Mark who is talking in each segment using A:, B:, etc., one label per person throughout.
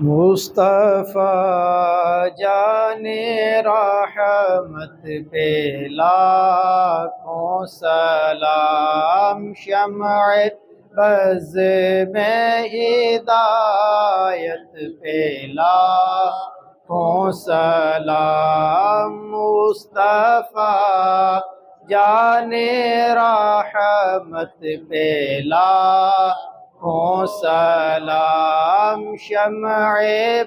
A: مصطفیٰ جان رحمت پہ لاکھوں سلام، شمع بز میں ہدایت پہ لاکھوں سلام، مصطفیٰ جان رحمت پہ لاکھوں سلام، شمع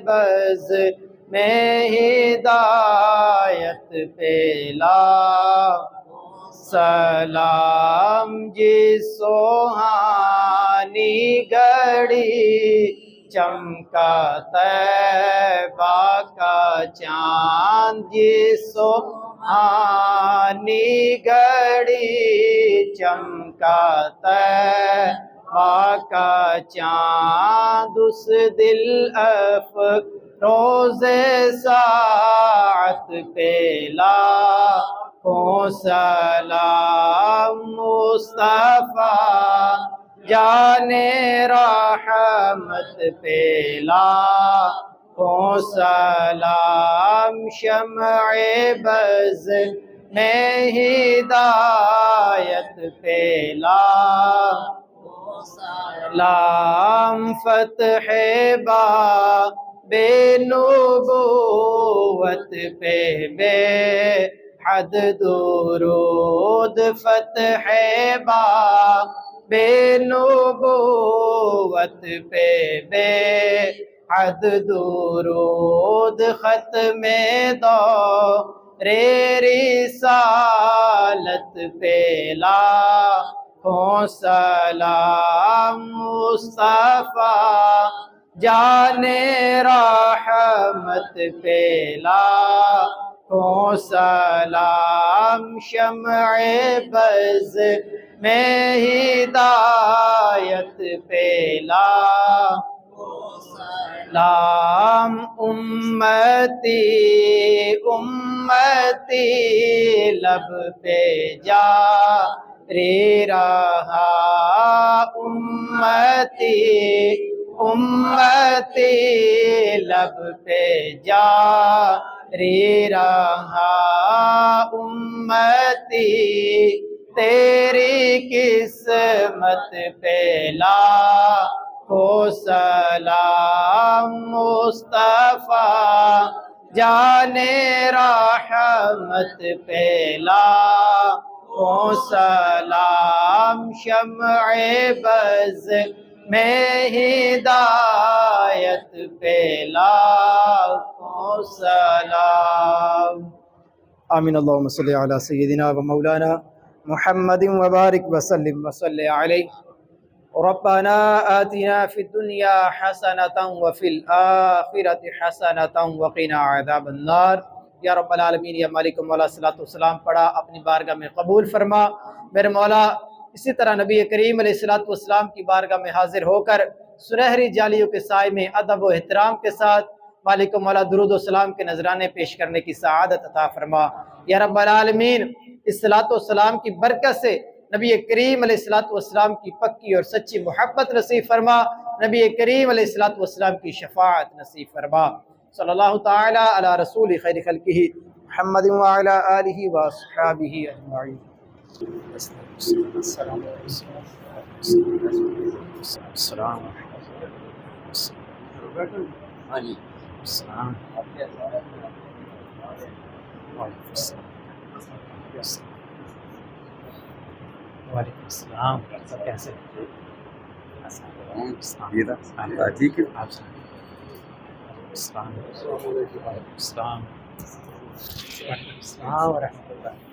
A: بز میں ہدایت پہ لاکھوں سلام، جس سوہانی گھڑی چمکا طیبہ کا چاند، جس سوہانی گھڑی چمکا طیبہ کا چاند، اس دل افروز ساعت پہ لاکھوں سلام، مصطفیٰ جان رحمت پہ لاکھوں سلام، شمع بز میں ہدایت پہ لاکھوں سلام، فتح باب نبوت پہ بے حد درود، فتح باب نبوت پہ بے حد درود، ختم دور رسالت پہ لاکھوں سلام، مصطفیٰ جان رحمت پہ لاکھوں سلام، شمع بز میں ہدایت پہ لاکھوں سلام، امتی امتی لب پہ جاری رہا، امتی امتی لب پہ جاری رہا، امتی تیری قسمت پہ لاکھوں سلام، مصطفیٰ جان رحمت پہ لاکھوں سلام، شمع بز میں ہدایت پہ لاکھوں سلام۔ آمین۔ اللہم صلی علی سیدنا و مولانا محمد وبارک وسلم وصلی علیہ۔ ربنا آتنا فی الدنیا حسنة وفی الآخرة حسنة وقنا عذاب النار۔ یا رب العالمین، یا مالک مولا صلاۃ والسلام پڑھا اپنی بارگاہ میں قبول فرما میرے مولا۔ اسی طرح نبی کریم علیہ الصلوۃ والسلام کی بارگاہ میں حاضر ہو کر سنہری جالیوں کے سائے میں ادب و احترام کے ساتھ مالک مولا درود و سلام کے نذرانے پیش کرنے کی سعادت عطا فرما۔ یا رب العالمین، اس صلاۃ والسلام کی برکت سے نبی کریم علیہ الصلوۃ والسلام کی پکی اور سچی محبت نصیب فرما، نبی کریم علیہ الصلوۃ والسلام کی شفاعت نصیب فرما۔ صلی اللہ تعالی علی رسول خیر خلقہ محمد وعلی آلہ واصحابہ اجمعین۔ السلام وعلیکم السلام۔ کیسے
B: ٹھیک ہے؟
A: السلام علیکم۔ وعلیکم السلام ورحمۃ اللہ۔